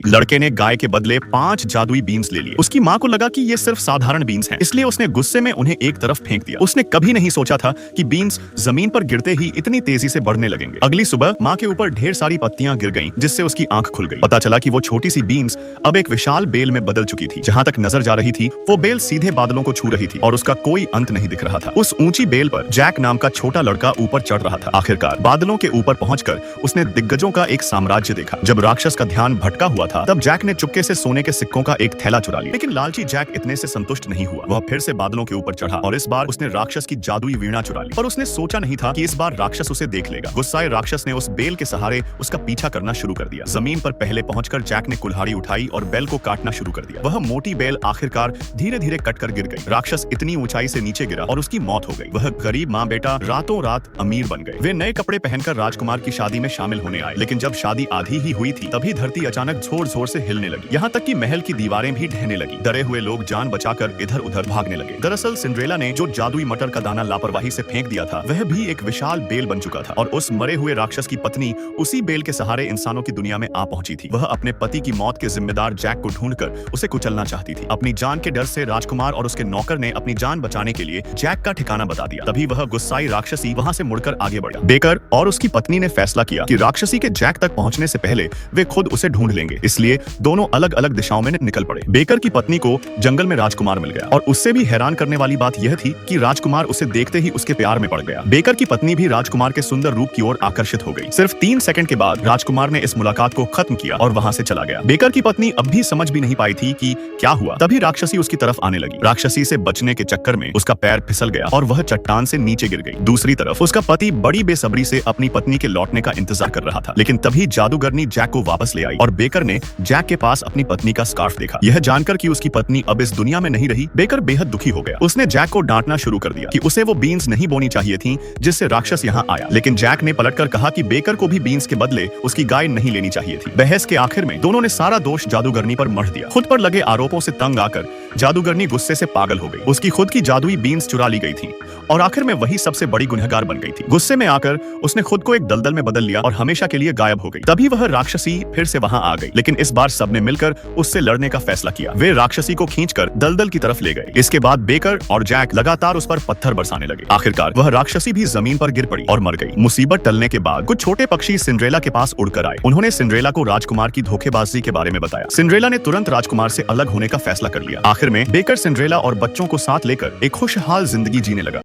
लड़के ने गाय के बदले 5 जादुई बीन्स ले लिए। उसकी माँ को लगा कि ये सिर्फ साधारण बीन्स हैं, इसलिए उसने गुस्से में उन्हें एक तरफ फेंक दिया। उसने कभी नहीं सोचा था कि बीन्स जमीन पर गिरते ही इतनी तेजी से बढ़ने लगेंगे। अगली सुबह माँ के ऊपर ढेर सारी पत्तियां गिर गईं, जिससे उसकी आंख खुल गई। पता चला कि वो छोटी सी बीन्स अब एक विशाल बेल में बदल चुकी थी। जहाँ तक नजर जा रही थी वो बेल सीधे बादलों को छू रही थी और उसका कोई अंत नहीं दिख रहा था। उस ऊंची बेल पर जैक नाम का छोटा लड़का ऊपर चढ़ रहा था। आखिरकार बादलों के ऊपर पहुंचकर उसने दिग्गजों का एक साम्राज्य देखा। जब राक्षस का ध्यान भटका हुआ था तब जैक ने चुपके से सोने के सिक्कों का एक थैला चुरा लिया। लेकिन लालची जैक इतने से संतुष्ट नहीं हुआ। वह फिर से बादलों के ऊपर चढ़ा और इस बार उसने राक्षस की जादुई वीणा चुरा ली। और उसने सोचा नहीं था कि इस बार राक्षस उसे देख लेगा। गुस्साए राक्षस ने उस बेल के सहारे उसका पीछा करना शुरू कर दिया। जमीन पर पहले पहुंचकर जैक ने कुल्हाड़ी उठाई और बेल को काटना शुरू कर दिया। वह मोटी बेल आखिरकार धीरे धीरे कटकर गिर गई। राक्षस इतनी ऊंचाई से नीचे गिरा और उसकी मौत हो गई। वह गरीब माँ बेटा रातों रात अमीर बन गए। वे नए कपड़े पहनकर राजकुमार की शादी में शामिल होने आए। लेकिन जब शादी आधी ही हुई थी तभी धरती अचानक जोर जोर से हिलने लगी। यहाँ तक कि महल की दीवारें भी ढहने लगी। डरे हुए लोग जान बचाकर इधर उधर भागने लगे। दरअसल सिंड्रेला ने जो जादुई मटर का दाना लापरवाही से फेंक दिया था वह भी एक विशाल बेल बन चुका था और उस मरे हुए राक्षस की पत्नी उसी बेल के सहारे इंसानों की दुनिया में आ पहुंची थी। वह अपने पति की मौत के जिम्मेदार जैक को ढूंढकर उसे कुचलना चाहती थी। अपनी जान के डर से राजकुमार और उसके नौकर ने अपनी जान बचाने के लिए जैक का ठिकाना बता दिया। तभी वह गुस्साई राक्षसी वहां से मुड़कर आगे बढ़ा। बेकर और उसकी पत्नी ने फैसला किया कि राक्षसी के जैक तक पहुंचने से पहले वे खुद उसे ढूंढ लेंगे। इसलिए दोनों अलग अलग दिशाओं में निकल पड़े। बेकर की पत्नी को जंगल में राजकुमार मिल गया और उससे भी हैरान करने वाली बात यह थी कि राजकुमार उसे देखते ही उसके प्यार में पड़ गया। बेकर की पत्नी भी राजकुमार के सुंदर रूप की ओर आकर्षित हो गई। सिर्फ 3 सेकंड के बाद राजकुमार ने इस मुलाकात को खत्म किया और वहां से चला गया। बेकर की पत्नी अब भी समझ भी नहीं पाई थी कि क्या हुआ। तभी राक्षसी उसकी तरफ आने लगी। राक्षसी से बचने के चक्कर में उसका पैर फिसल गया और वह चट्टान से नीचे गिर गई। दूसरी तरफ उसका पति बड़ी बेसब्री से अपनी पत्नी के लौटने का इंतजार कर रहा था। लेकिन तभी जादूगरनी जैक को वापस ले आई और बेकर ने जैक के पास अपनी पत्नी का स्कार्फ देखा। यह जानकर कि उसकी पत्नी अब इस दुनिया में नहीं रही, बेकर बेहद दुखी हो गया। उसने जैक को डांटना शुरू कर दिया कि उसे वो बीन्स नहीं बोनी चाहिए थी जिससे राक्षस यहाँ आया। लेकिन जैक ने पलटकर कहा कि बेकर को भी बीन्स के बदले उसकी गाय नहीं लेनी चाहिए थी। बहस के आखिर में दोनों ने सारा दोष जादूगरनी पर मढ़ दिया। खुद पर लगे आरोपों से तंग आकर जादूगरनी गुस्से से पागल हो गई। उसकी खुद की जादुई बीन्स चुरा ली गई थी और आखिर में वही सबसे बड़ी गुनहगार बन गई थी। गुस्से में आकर उसने खुद को एक दलदल में बदल लिया और हमेशा के लिए गायब हो गई। तभी वह राक्षसी फिर से वहां आ गई। लेकिन इस बार सबने मिलकर उससे लड़ने का फैसला किया। वे राक्षसी को खींचकर दलदल की तरफ ले गए। इसके बाद बेकर और जैक लगातार उस पर पत्थर बरसाने लगे। आखिरकार वह राक्षसी भी जमीन पर गिर पड़ी और मर गई। मुसीबत टलने के बाद कुछ छोटे पक्षी सिंड्रेला के पास उड़कर आए। उन्होंने सिंड्रेला को राजकुमार की धोखेबाजी के बारे में बताया। सिंड्रेला ने तुरंत राजकुमार से अलग होने का फैसला कर लिया। आखिर में बेकर सिंड्रेला और बच्चों को साथ लेकर एक खुशहाल जिंदगी जीने लगा।